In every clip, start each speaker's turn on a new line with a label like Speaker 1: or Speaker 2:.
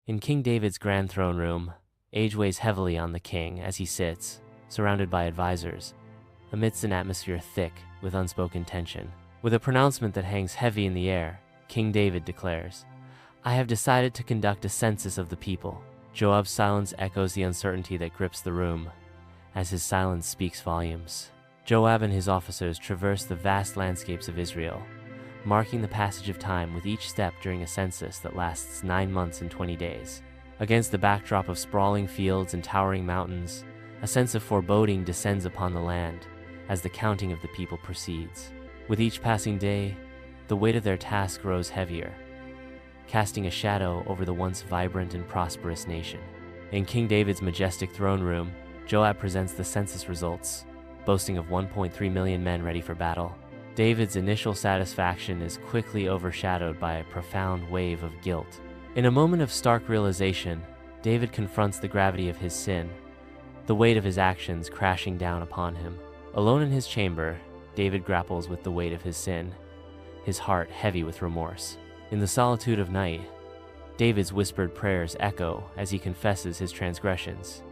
Speaker 1: In King David's grand throne room, age weighs heavily on the king as he sits, surrounded by advisors, amidst an atmosphere thick with unspoken tension. With a pronouncement that hangs heavy in the air, King David declares, "I have decided to conduct a census of the people." Joab's silence echoes the uncertainty that grips the room, as his silence speaks volumes. Joab and his officers traverse the vast landscapes of Israel, marking the passage of time with each step during a census that lasts 9 months and 20 days. Against the backdrop of sprawling fields and towering mountains, a sense of foreboding descends upon the land as the counting of the people proceeds. With each passing day, the weight of their task grows heavier, casting a shadow over the once vibrant and prosperous nation. In King David's majestic throne room, Joab presents the census results, boasting of 1.3 million men ready for battle. David's initial satisfaction is quickly overshadowed by a profound wave of guilt. In a moment of stark realization, David confronts the gravity of his sin, the weight of his actions crashing down upon him. Alone in his chamber, David grapples with the weight of his sin, his heart heavy with remorse. In the solitude of night, David's whispered prayers echo as he confesses his transgressions,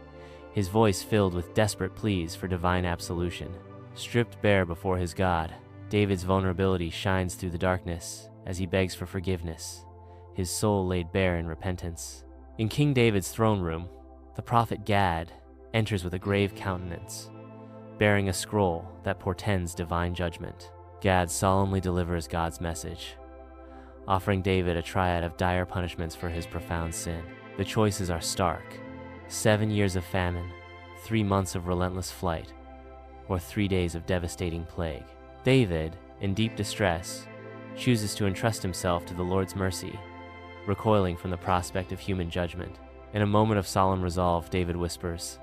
Speaker 1: his voice filled with desperate pleas for divine absolution. Stripped bare before his God, David's vulnerability shines through the darkness as he begs for forgiveness, his soul laid bare in repentance. In King David's throne room, the prophet Gad enters with a grave countenance, bearing a scroll that portends divine judgment. Gad solemnly delivers God's message, offering David a triad of dire punishments for his profound sin. The choices are stark: 7 years of famine, 3 months of relentless flight, or 3 days of devastating plague. David, in deep distress, chooses to entrust himself to the Lord's mercy, recoiling from the prospect of human judgment. In a moment of solemn resolve, David whispers,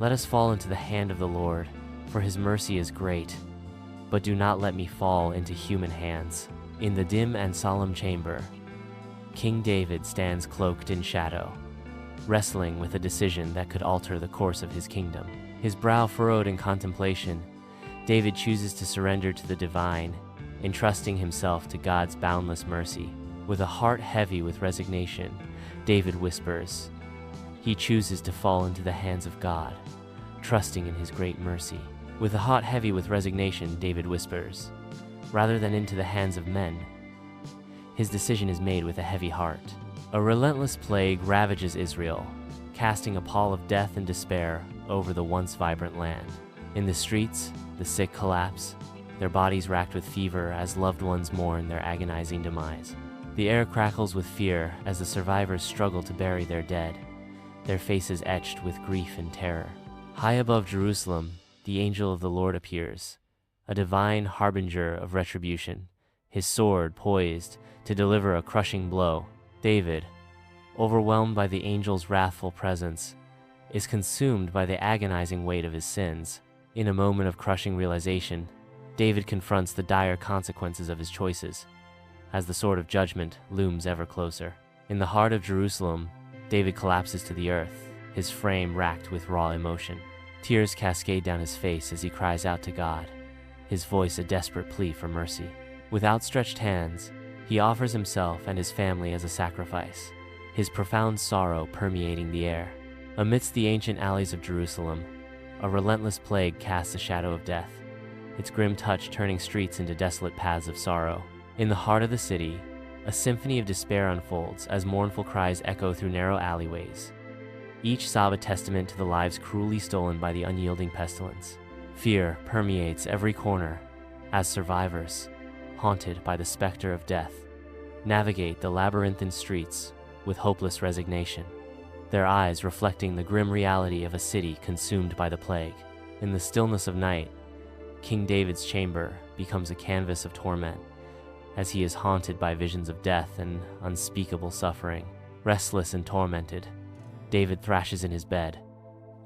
Speaker 1: "Let us fall into the hand of the Lord, for his mercy is great, but do not let me fall into human hands." In the dim and solemn chamber, King David stands cloaked in shadow, wrestling with a decision that could alter the course of his kingdom. His brow furrowed in contemplation, David chooses to surrender to the divine, entrusting himself to God's boundless mercy. With a heart heavy with resignation, David whispers, he chooses to fall into the hands of God, trusting in his great mercy. With a heart heavy with resignation, David whispers, rather than into the hands of men. His decision is made with a heavy heart. A relentless plague ravages Israel, casting a pall of death and despair over the once vibrant land. In the streets, the sick collapse, their bodies racked with fever as loved ones mourn their agonizing demise. The air crackles with fear as the survivors struggle to bury their dead, their faces etched with grief and terror. High above Jerusalem, the angel of the Lord appears, a divine harbinger of retribution, his sword poised to deliver a crushing blow. David, overwhelmed by the angel's wrathful presence, is consumed by the agonizing weight of his sins. In a moment of crushing realization, David confronts the dire consequences of his choices, as the sword of judgment looms ever closer. In the heart of Jerusalem, David collapses to the earth, his frame racked with raw emotion. Tears cascade down his face as he cries out to God, his voice a desperate plea for mercy. With outstretched hands, he offers himself and his family as a sacrifice, his profound sorrow permeating the air. Amidst the ancient alleys of Jerusalem, a relentless plague casts a shadow of death, its grim touch turning streets into desolate paths of sorrow. In the heart of the city, a symphony of despair unfolds as mournful cries echo through narrow alleyways, each sob a testament to the lives cruelly stolen by the unyielding pestilence. Fear permeates every corner as survivors, haunted by the specter of death, navigate the labyrinthine streets with hopeless resignation, their eyes reflecting the grim reality of a city consumed by the plague. In the stillness of night, King David's chamber becomes a canvas of torment, as he is haunted by visions of death and unspeakable suffering. Restless and tormented, David thrashes in his bed,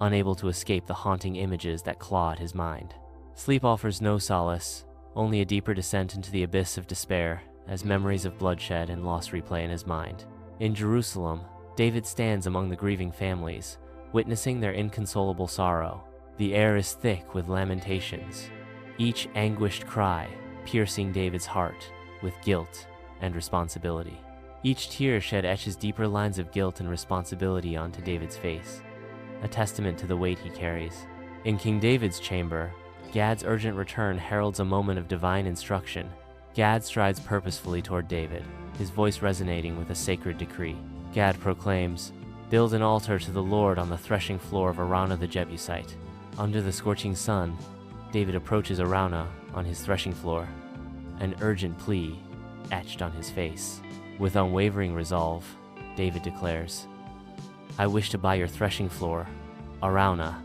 Speaker 1: unable to escape the haunting images that claw at his mind. Sleep offers no solace, only a deeper descent into the abyss of despair as memories of bloodshed and loss replay in his mind. In Jerusalem, David stands among the grieving families, witnessing their inconsolable sorrow. The air is thick with lamentations, each anguished cry piercing David's heart with guilt and responsibility. Each tear shed etches deeper lines of guilt and responsibility onto David's face, a testament to the weight he carries. In King David's chamber, Gad's urgent return heralds a moment of divine instruction. Gad strides purposefully toward David, his voice resonating with a sacred decree. Gad proclaims, "Build an altar to the Lord on the threshing floor of Araunah the Jebusite." Under the scorching sun, David approaches Araunah on his threshing floor, an urgent plea etched on his face. With unwavering resolve, David declares, "I wish to buy your threshing floor, Araunah,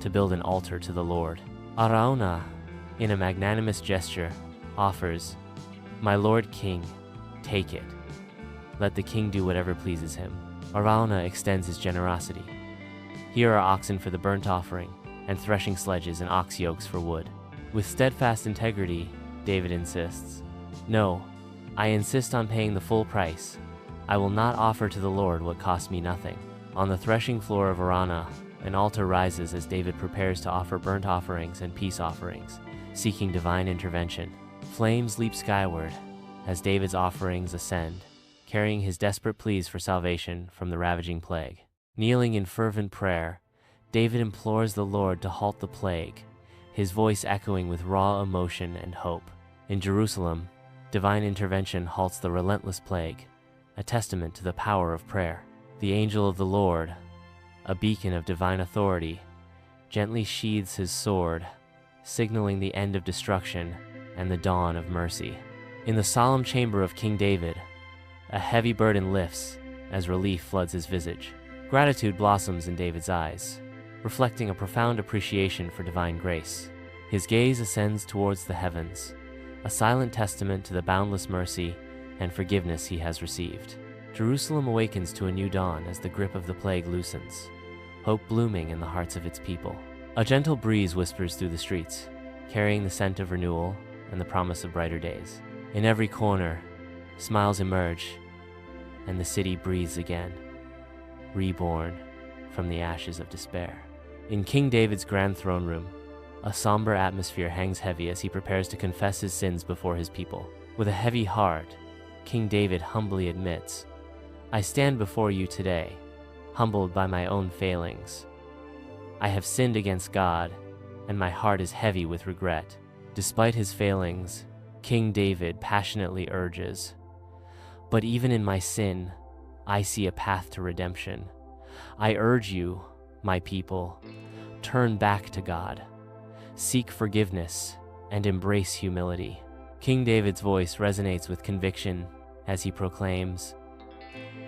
Speaker 1: to build an altar to the Lord." Araunah, in a magnanimous gesture, offers, "My lord king, take it. Let the king do whatever pleases him." Araunah extends his generosity. "Here are oxen for the burnt offering, and threshing sledges and ox yokes for wood." With steadfast integrity, David insists, "No, I insist on paying the full price. I will not offer to the Lord what costs me nothing." On the threshing floor of Araunah, an altar rises as David prepares to offer burnt offerings and peace offerings, seeking divine intervention. Flames leap skyward as David's offerings ascend, carrying his desperate pleas for salvation from the ravaging plague. Kneeling in fervent prayer, David implores the Lord to halt the plague, his voice echoing with raw emotion and hope. In Jerusalem, divine intervention halts the relentless plague, a testament to the power of prayer. The angel of the Lord, a beacon of divine authority, gently sheathes his sword, signaling the end of destruction and the dawn of mercy. In the solemn chamber of King David, a heavy burden lifts as relief floods his visage. Gratitude blossoms in David's eyes, reflecting a profound appreciation for divine grace. His gaze ascends towards the heavens, a silent testament to the boundless mercy and forgiveness he has received. Jerusalem awakens to a new dawn as the grip of the plague loosens, hope blooming in the hearts of its people. A gentle breeze whispers through the streets, carrying the scent of renewal and the promise of brighter days. In every corner, smiles emerge, and the city breathes again, reborn from the ashes of despair. In King David's grand throne room, a somber atmosphere hangs heavy as he prepares to confess his sins before his people. With a heavy heart, King David humbly admits, "I stand before you today, humbled by my own failings. I have sinned against God, and my heart is heavy with regret." Despite his failings, King David passionately urges, "But even in my sin, I see a path to redemption. I urge you, my people, turn back to God, seek forgiveness, and embrace humility." King David's voice resonates with conviction as he proclaims,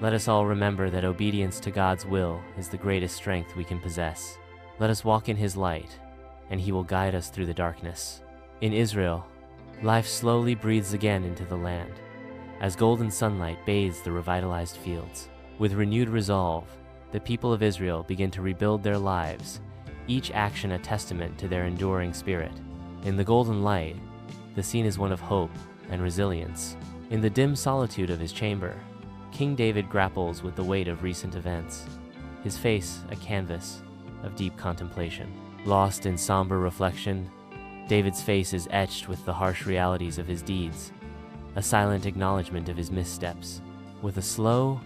Speaker 1: "Let us all remember that obedience to God's will is the greatest strength we can possess. Let us walk in his light, and he will guide us through the darkness." In Israel, life slowly breathes again into the land, as golden sunlight bathes the revitalized fields. With renewed resolve, the people of Israel begin to rebuild their lives, each action a testament to their enduring spirit. In the golden light, the scene is one of hope and resilience. In the dim solitude of his chamber, King David grapples with the weight of recent events, his face a canvas of deep contemplation. Lost in somber reflection, David's face is etched with the harsh realities of his deeds, a silent acknowledgement of his missteps. With a slow,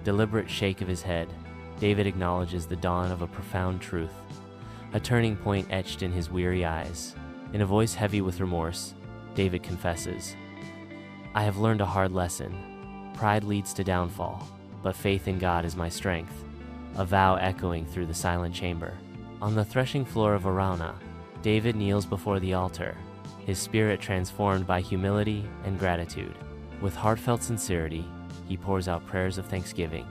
Speaker 1: deliberate shake of his head, David acknowledges the dawn of a profound truth, a turning point etched in his weary eyes. In a voice heavy with remorse, David confesses, "I have learned a hard lesson. Pride leads to downfall, but faith in God is my strength," a vow echoing through the silent chamber. On the threshing floor of Araunah, David kneels before the altar, his spirit transformed by humility and gratitude. With heartfelt sincerity, he pours out prayers of thanksgiving,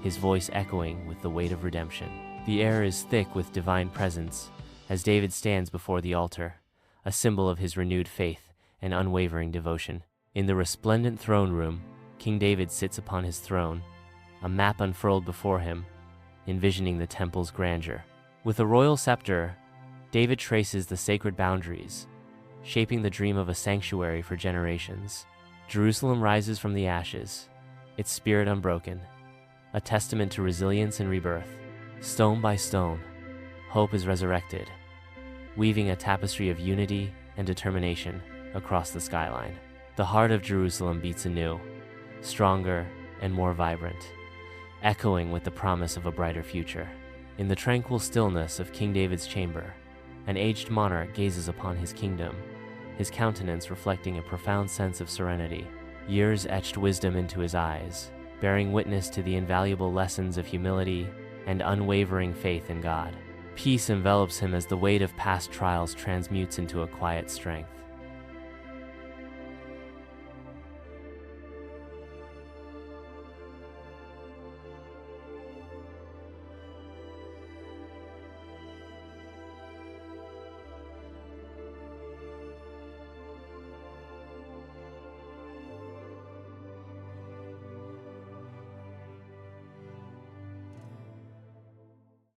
Speaker 1: his voice echoing with the weight of redemption. The air is thick with divine presence as David stands before the altar, a symbol of his renewed faith and unwavering devotion. In the resplendent throne room, King David sits upon his throne, a map unfurled before him, envisioning the temple's grandeur. With a royal scepter, David traces the sacred boundaries, shaping the dream of a sanctuary for generations. Jerusalem rises from the ashes, its spirit unbroken, a testament to resilience and rebirth. Stone by stone, hope is resurrected, weaving a tapestry of unity and determination across the skyline. The heart of Jerusalem beats anew, stronger and more vibrant, echoing with the promise of a brighter future. In the tranquil stillness of King David's chamber, an aged monarch gazes upon his kingdom, his countenance reflecting a profound sense of serenity. Years etched wisdom into his eyes, bearing witness to the invaluable lessons of humility and unwavering faith in God. Peace envelops him as the weight of past trials transmutes into a quiet strength.